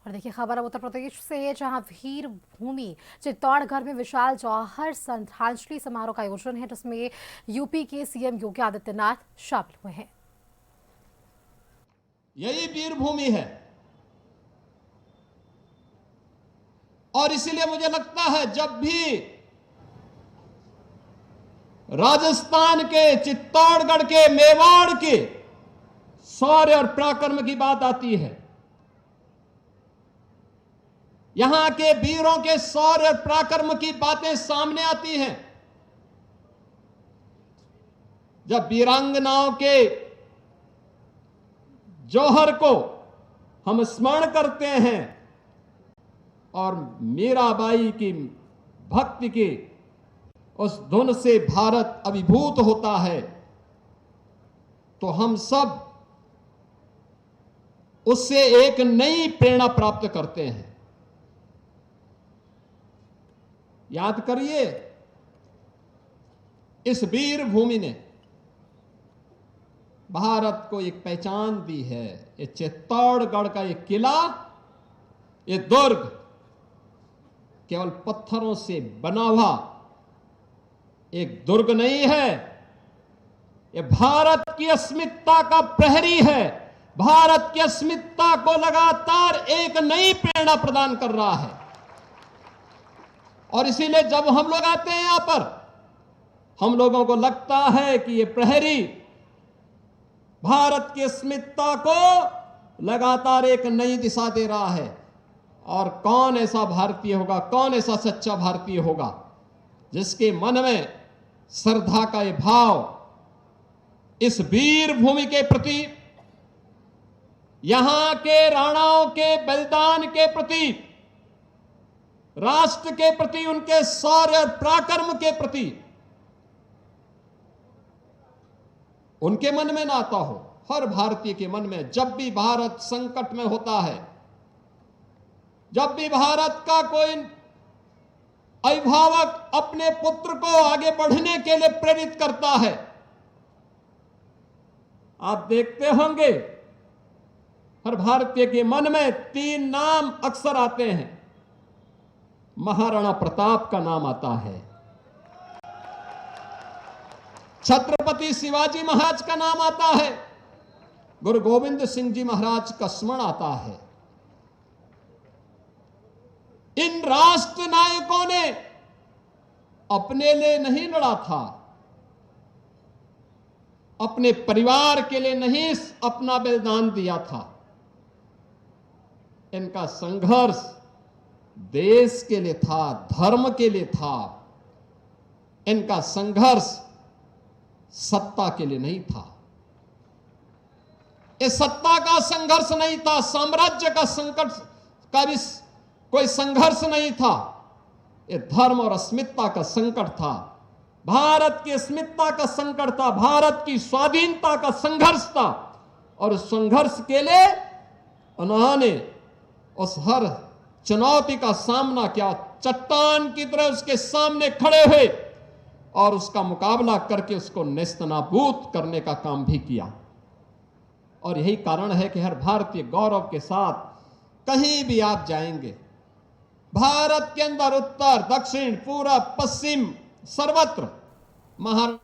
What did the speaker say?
और देखिए खबर अब उत्तर प्रदेश से है, जहां वीर भूमि चित्तौड़गढ़ में विशाल जौहर श्रद्धांजलि समारोह का आयोजन है, जिसमें यूपी के सीएम योगी आदित्यनाथ शामिल हुए हैं। यही वीर भूमि है और इसीलिए मुझे लगता है जब भी राजस्थान के, चित्तौड़गढ़ के, मेवाड़ के शौर्य और पराक्रम की बात आती है, यहां के वीरों के शौर्य और पराक्रम की बातें सामने आती हैं, जब वीरांगनाओं के जौहर को हम स्मरण करते हैं और मीराबाई की भक्ति की उस धुन से भारत अभिभूत होता है, तो हम सब उससे एक नई प्रेरणा प्राप्त करते हैं। याद करिए, इस वीर भूमि ने भारत को एक पहचान दी है। ये चित्तौड़गढ़ का ये किला, ये दुर्ग केवल पत्थरों से बना हुआ एक दुर्ग नहीं है, ये भारत की अस्मिता का प्रहरी है। भारत की अस्मिता को लगातार एक नई प्रेरणा प्रदान कर रहा है। और इसीलिए जब हम लोग आते हैं यहां पर, हम लोगों को लगता है कि ये प्रहरी भारत की अस्मिता को लगातार एक नई दिशा दे रहा है। और कौन ऐसा भारतीय होगा, कौन ऐसा सच्चा भारतीय होगा जिसके मन में श्रद्धा का ये भाव इस वीर भूमि के प्रति, यहां के राणाओं के बलिदान के प्रति, राष्ट्र के प्रति, उनके शौर्य और पराक्रम के प्रति उनके मन में ना आता हो। हर भारतीय के मन में जब भी भारत संकट में होता है, जब भी भारत का कोई अभिभावक अपने पुत्र को आगे बढ़ने के लिए प्रेरित करता है, आप देखते होंगे हर भारतीय के मन में तीन नाम अक्सर आते हैं। महाराणा प्रताप का नाम आता है, छत्रपति शिवाजी महाराज का नाम आता है, गुरु गोविंद सिंह जी महाराज का स्मरण आता है। इन राष्ट्र नायकों ने अपने लिए नहीं लड़ा था, अपने परिवार के लिए नहीं अपना बलिदान दिया था। इनका संघर्ष देश के लिए था, धर्म के लिए था। इनका संघर्ष सत्ता के लिए नहीं था। ये सत्ता का संघर्ष नहीं था, साम्राज्य का संकट का भी कोई संघर्ष नहीं था। ये धर्म और अस्मिता का संकट था, भारत की अस्मिता का संकट था, भारत की स्वाधीनता का संघर्ष था। और उस संघर्ष के लिए उन्होंने उस हर चुनौती का सामना किया, चट्टान की तरह उसके सामने खड़े हुए और उसका मुकाबला करके उसको नेस्तनाबूद करने का काम भी किया। और यही कारण है कि हर भारतीय गौरव के साथ कहीं भी आप जाएंगे, भारत के अंदर उत्तर, दक्षिण, पूरब, पश्चिम, सर्वत्र महाराष्ट्र